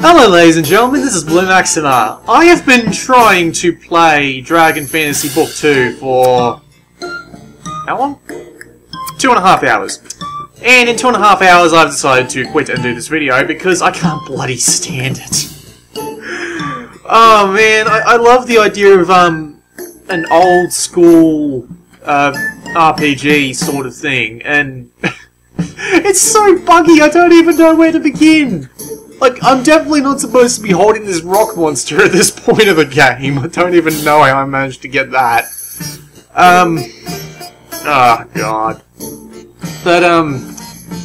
Hello ladies and gentlemen, this is Blue Maxima. I have been trying to play Dragon Fantasy Book 2 for... how long? 2.5 hours. And in 2.5 hours I've decided to quit and do this video because I can't bloody stand it. Oh man, I love the idea of an old school RPG sort of thing, and it's so buggy I don't even know where to begin. Like, I'm definitely not supposed to be holding this rock monster at this point of the game. I don't even know how I managed to get that. Oh god. But,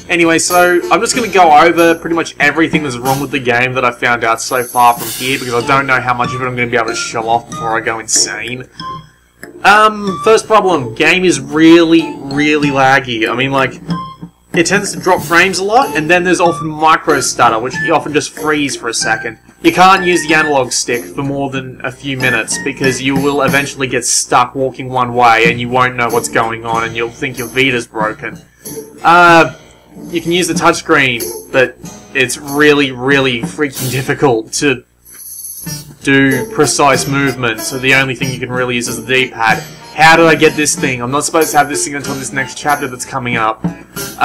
anyway, so I'm just going to go over pretty much everything that's wrong with the game that I found out so far from here, because I don't know how much of it I'm going to be able to show off before I go insane. First problem, game is really, really laggy. I mean, like, it tends to drop frames a lot, and then there's often micro stutter, which you often just freeze for a second. You can't use the analog stick for more than a few minutes, because you will eventually get stuck walking one way, and you won't know what's going on, and you'll think your Vita's broken. You can use the touchscreen, but it's really, really freaking difficult to do precise movement, so the only thing you can really use is the D-pad. How did I get this thing? I'm not supposed to have this thing until this next chapter that's coming up.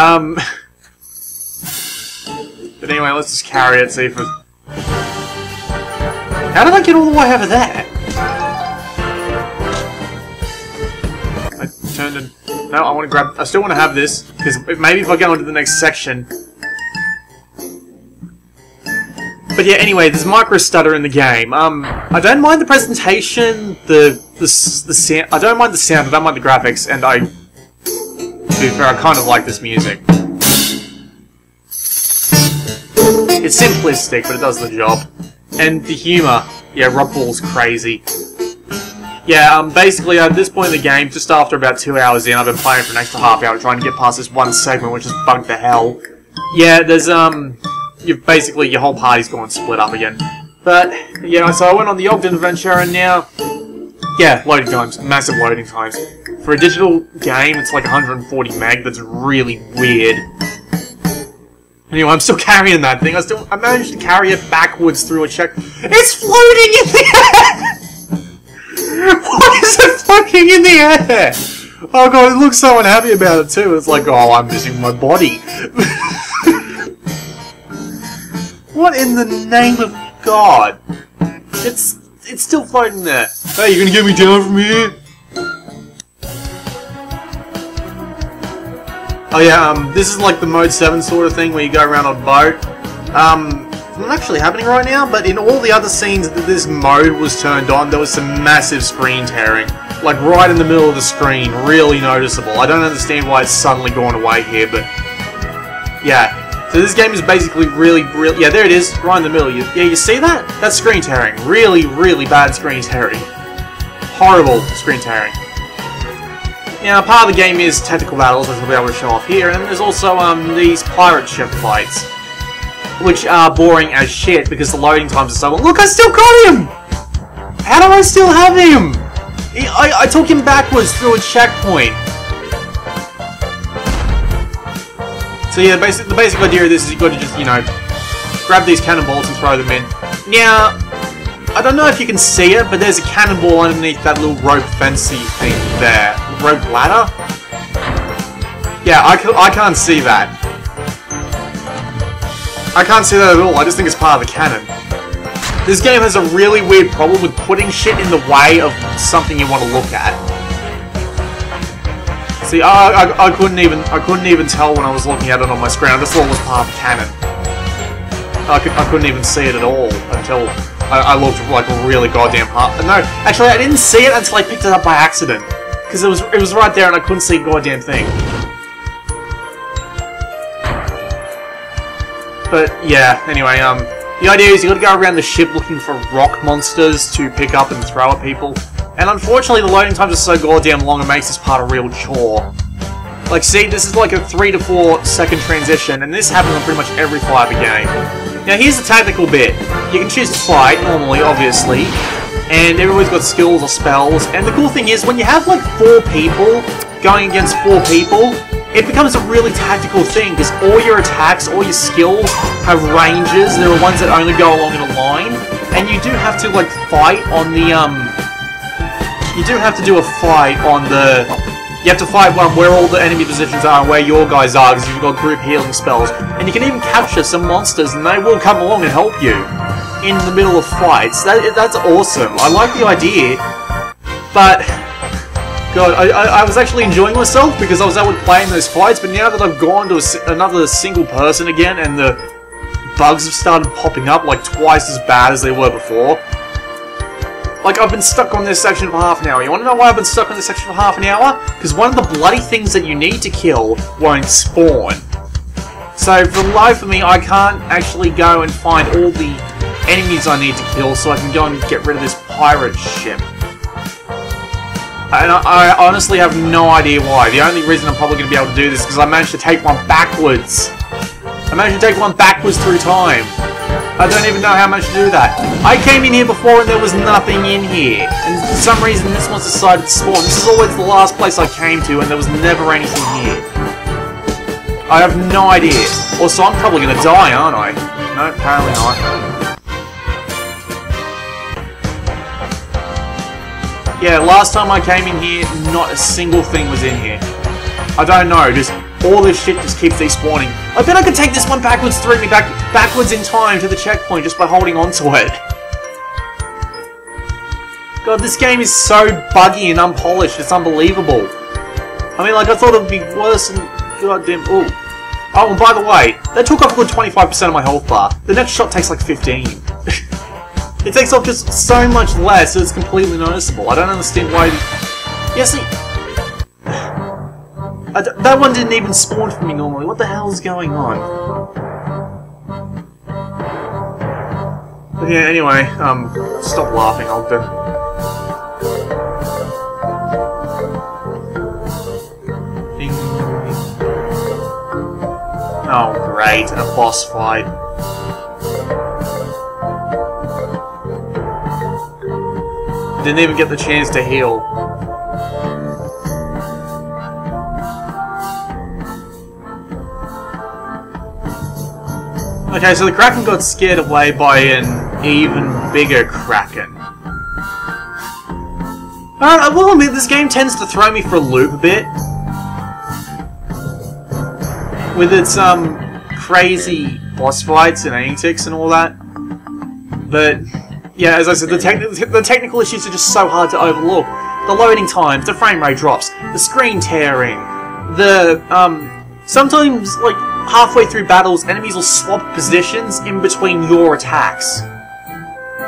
But anyway, let's just carry it, see if it... How did I get all the way over there? I turned and... No, I want to grab... I still want to have this, because maybe if I go into the next section... But yeah, anyway, there's micro stutter in the game. I don't mind the presentation, the sound. I don't mind the sound, I don't mind the graphics, and to be fair, I kind of like this music. It's simplistic, but it does the job. And the humor, yeah, Rob Ball's crazy. Yeah, basically at this point in the game, just after about 2 hours in, I've been playing for an extra half hour trying to get past this one segment, which is bugged to hell. Yeah, there's basically your whole party's gone split up again. But yeah, so I went on the Ogden adventure, and now, yeah, loading times, massive loading times. For a digital game, it's like 140 meg. That's really weird. Anyway, I'm still carrying that thing. I managed to carry it backwards through a check. It's floating in the air. What is it floating in the air? Oh god, it looks so unhappy about it too. It's like, oh, I'm missing my body. What in the name of God? It's still floating there. Hey, you gonna get me down from here? Oh yeah, this is like the Mode 7 sort of thing where you go around on a boat. It's not actually happening right now, but in all the other scenes that this mode was turned on, there was some massive screen tearing. Like right in the middle of the screen, really noticeable. I don't understand why it's suddenly gone away here, but yeah. So this game is basically really... yeah, there it is, right in the middle. Yeah, you see that? That's screen tearing. Really, really bad screen tearing. Horrible screen tearing. Now, part of the game is technical battles, which I'll be able to show off here, and there's also these pirate ship fights, which are boring as shit because the loading times are so long. Look, I still got him! How do I still have him? I took him backwards through a checkpoint. So yeah, the basic idea of this is you've got to just, you know, grab these cannonballs and throw them in. Now, I don't know if you can see it, but there's a cannonball underneath that little rope fencey thing there. Rope ladder? Yeah, I can't see that. I can't see that at all, I just think it's part of the cannon. This game has a really weird problem with putting shit in the way of something you want to look at. See, I couldn't even tell when I was looking at it on my screen. I just thought it was part of the cannon. I couldn't even see it at all until I looked like really goddamn hard. No, actually, I didn't see it until I picked it up by accident because it was right there and I couldn't see a goddamn thing. But yeah, anyway, the idea is you got to go around the ship looking for rock monsters to pick up and throw at people. And unfortunately, the loading times are so goddamn long, it makes this part a real chore. Like, see, this is like a 3 to 4 second transition, and this happens on pretty much every fight of the game. Now, here's the tactical bit. You can choose to fight, normally, obviously, and everybody's got skills or spells, and the cool thing is, when you have, like, 4 people going against 4 people, it becomes a really tactical thing, because all your attacks, all your skills have ranges. There are ones that only go along in a line, and you do have to, like, fight on the, you do have to do a fight on the... You have to fight one where all the enemy positions are and where your guys are, because you've got group healing spells. And you can even capture some monsters, and they will come along and help you in the middle of fights. That's awesome. I like the idea, but... God, I was actually enjoying myself because I was able to play in those fights, but now that I've gone to another single person again, and the bugs have started popping up, like, twice as bad as they were before... Like, I've been stuck on this section for half an hour. You want to know why I've been stuck on this section for half an hour? Because one of the bloody things that you need to kill won't spawn. So, for the life of me, I can't actually go and find all the enemies I need to kill so I can go and get rid of this pirate ship. And I honestly have no idea why. The only reason I'm probably going to be able to do this is because I managed to take one backwards. I managed to take one backwards through time. I don't even know how I managed to do that. I came in here before and there was nothing in here. And for some reason this one's decided to spawn. This is always the last place I came to and there was never anything here. I have no idea. Also, I'm probably going to die, aren't I? No, apparently not. Yeah, last time I came in here, not a single thing was in here. I don't know, just all this shit just keeps despawning. I bet I could take this one backwards, throw me backwards in time to the checkpoint just by holding onto it. God, this game is so buggy and unpolished, it's unbelievable. I mean, like, I thought it would be worse than goddamn... Ooh. Oh, and by the way, that took off a good 25% of my health bar. The next shot takes like 15. It takes off just so much less, so it's completely noticeable. I don't understand why... Yeah, see... that one didn't even spawn for me normally. What the hell is going on? But yeah, anyway, stop laughing, Ogden. Ding. Oh, great, a boss fight. Didn't even get the chance to heal. Okay, so the Kraken got scared away by an even bigger Kraken. I will admit, this game tends to throw me for a loop a bit. With its, crazy boss fights and antics and all that. But, yeah, as I said, the technical issues are just so hard to overlook. The loading times, the frame rate drops, the screen tearing, the, sometimes, like, halfway through battles, enemies will swap positions in between your attacks.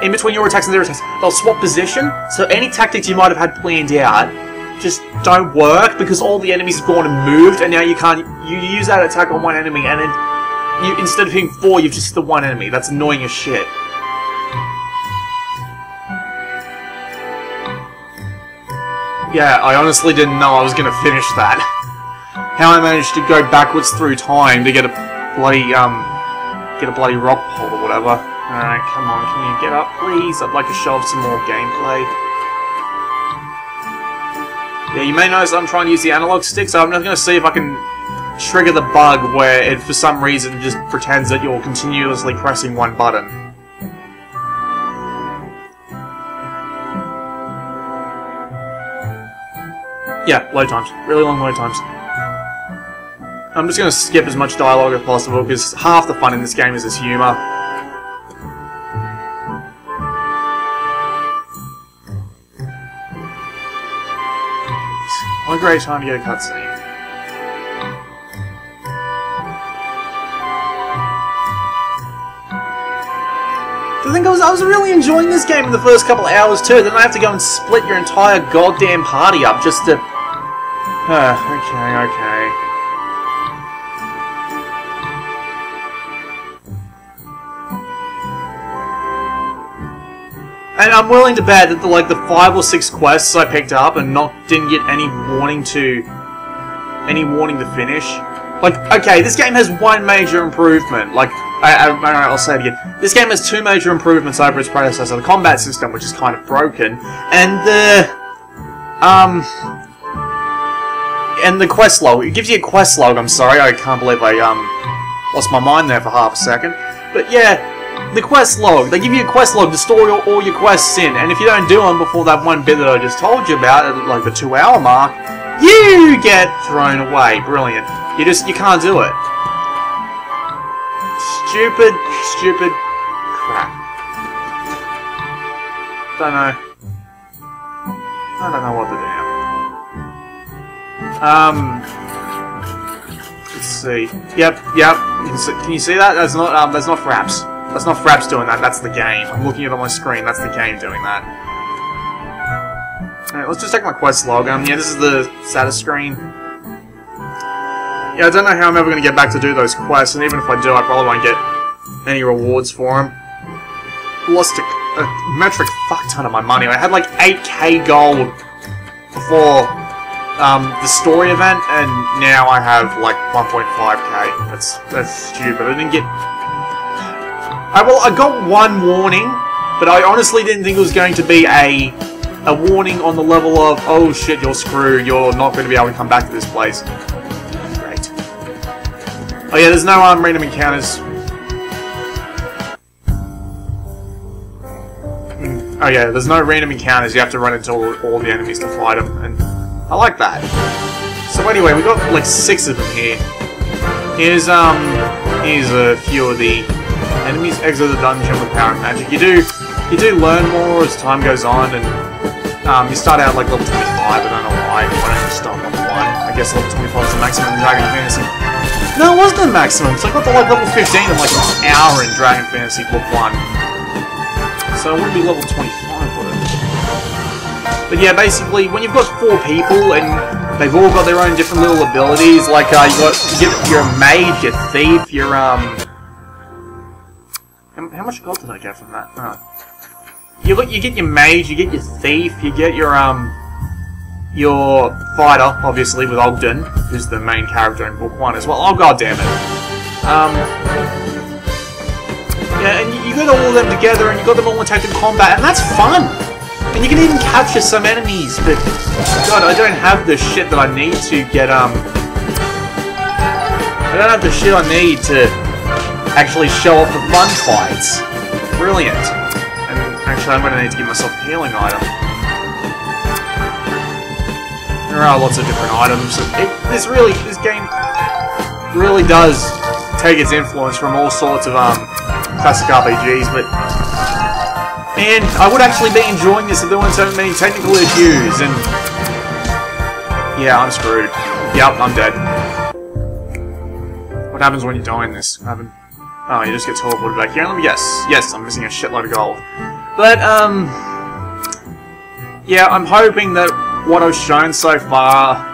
In between your attacks and their attacks. They'll swap position, so any tactics you might have had planned out just don't work because all the enemies have gone and moved, and now you can't... You use that attack on one enemy, and then you, instead of hitting 4, you've just hit the one enemy. That's annoying as shit. Yeah, I honestly didn't know I was going to finish that. How I managed to go backwards through time to get a bloody rock pole or whatever. Alright, come on, can you get up, please? I'd like to show off some more gameplay. Yeah, you may notice I'm trying to use the analog stick, so I'm just going to see if I can trigger the bug where it, for some reason, just pretends that you're continuously pressing one button. Yeah, load times. Really long load times. I'm just going to skip as much dialogue as possible, because half the fun in this game is its humour. What a great time to get a cutscene. I think I was really enjoying this game in the first couple of hours too, then I have to go and split your entire goddamn party up just to... okay. And I'm willing to bet that the 5 or 6 quests I picked up and didn't get any warning to finish. Like, okay, this game has one major improvement. Like, I'll say it again. This game has 2 major improvements over its predecessor. The combat system, which is kind of broken, and the and the quest log. It gives you a quest log. I'm sorry, I can't believe I lost my mind there for half a second. But yeah, the quest log. They give you a quest log to store all your quests in, and if you don't do them before that one bit that I just told you about, at like the 2-hour mark, you get thrown away. Brilliant. You can't do it. Stupid crap. Don't know. I don't know what to do now. Let's see. Yep. Can you see that? That's not Fraps. That's not Fraps doing that. That's the game. I'm looking at it on my screen. That's the game doing that. Alright, let's just check my quest log. Yeah, this is the status screen. Yeah, I don't know how I'm ever going to get back to do those quests, and even if I do, I probably won't get any rewards for them. Lost a metric fuck ton of my money. I had like 8k gold before the story event, and now I have like 1.5k. That's stupid. I didn't get... I got one warning, but I honestly didn't think it was going to be a warning on the level of, oh shit, you're screwed, you're not going to be able to come back to this place. Great. Oh yeah, there's no random encounters. Oh yeah, there's no random encounters, you have to run into all the enemies to fight them, and I like that. So anyway, we got like 6 of them here. Here's a few of the enemies. Exit the dungeon with power and magic. You do learn more as time goes on, and you start out like level 25, I don't know why don't you start level 1? I guess level 25 is the maximum in Dragon Fantasy. No, it wasn't the maximum, so I got to like level 15 in like an hour in Dragon Fantasy Book 1. So it wouldn't be level 25, would it? But yeah, basically, when you've got 4 people and they've all got their own different little abilities, like you get your mage, your thief, your how much gold did I get from that? Oh. You get your mage, you get your thief, you get your fighter, obviously with Ogden, who's the main character in Book 1 as well. Oh god damn it! Yeah, and you got all of them together, and you got them all attacked in combat, and that's fun! And you can even capture some enemies, but... God, I don't have the shit that I need to get, I don't have the shit I need to actually show off the fun fights. Brilliant. And actually, I'm going to need to give myself a healing item. There are lots of different items. This game really does take its influence from all sorts of, classic RPGs, but... Man, I would actually be enjoying this if there weren't so many technical issues, and... Yeah, I'm screwed. Yep, I'm dead. What happens when you die in this? Oh, you just get teleported back here. Let me guess. Yes, I'm missing a shitload of gold. But, yeah, I'm hoping that what I've shown so far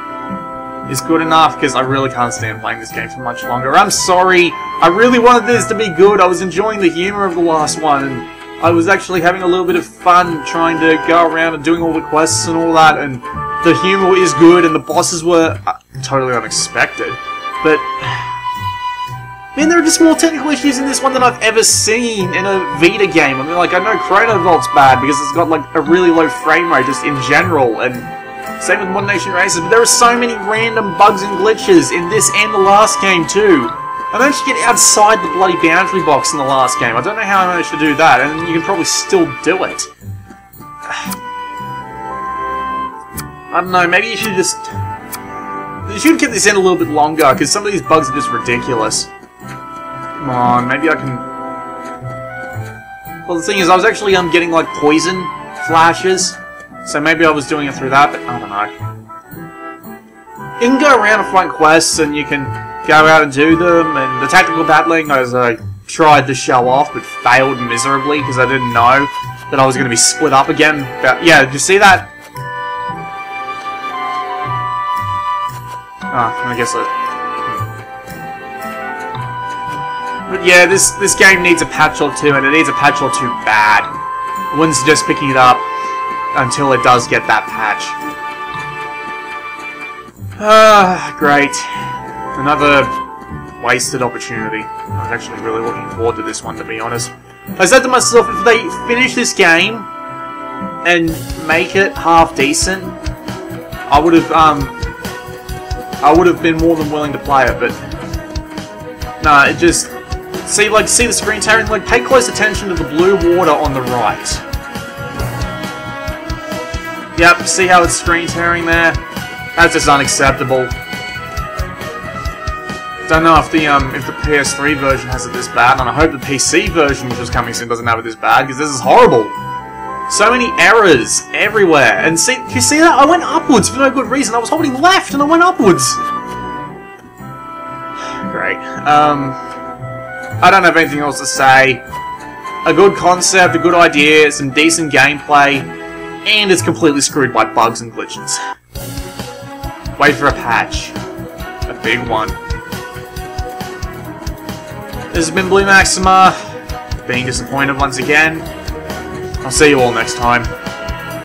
is good enough, because I really can't stand playing this game for much longer. I'm sorry, I really wanted this to be good. I was enjoying the humour of the last one, and I was actually having a little bit of fun trying to go around and doing all the quests and all that, and the humour is good, and the bosses were totally unexpected. But, man, there are just more technical issues in this one than I've ever seen in a Vita game. I mean, like, I know Chrono Volt's bad because it's got, like, a really low frame rate just in general, and same with Modern Nation Races, but there are so many random bugs and glitches in this and the last game, too. I managed to get outside the bloody boundary box in the last game. I don't know how I managed to do that, and you can probably still do it. I don't know, maybe you should just... You should keep this in a little bit longer, because some of these bugs are just ridiculous. Come on, maybe I can... Well, the thing is, I was actually getting, like, poison flashes, so maybe I was doing it through that, but I don't know. You can go around and find quests, and you can go out and do them, and the tactical battling, as I tried to show off, but failed miserably, because I didn't know that I was going to be split up again. But, yeah, did you see that? I guess it... But yeah, this game needs a patch or two, and it needs a patch or two bad. I wouldn't suggest picking it up until it does get that patch. Great. Another wasted opportunity. I was actually really looking forward to this one, to be honest. I said to myself, if they finish this game and make it half decent, I would have I would have been more than willing to play it, but nah, it just see the screen tearing. Like, pay close attention to the blue water on the right. Yep, see how it's screen tearing there? That's just unacceptable. Don't know if the PS3 version has it this bad, and I hope the PC version, which is coming soon, doesn't have it this bad, because this is horrible. So many errors everywhere. And see, you see that? I went upwards for no good reason. I was holding left and I went upwards. Great. I don't have anything else to say. A good concept, a good idea, some decent gameplay, and it's completely screwed by bugs and glitches. Wait for a patch. A big one. This has been Blue Maxima, being disappointed once again. I'll see you all next time.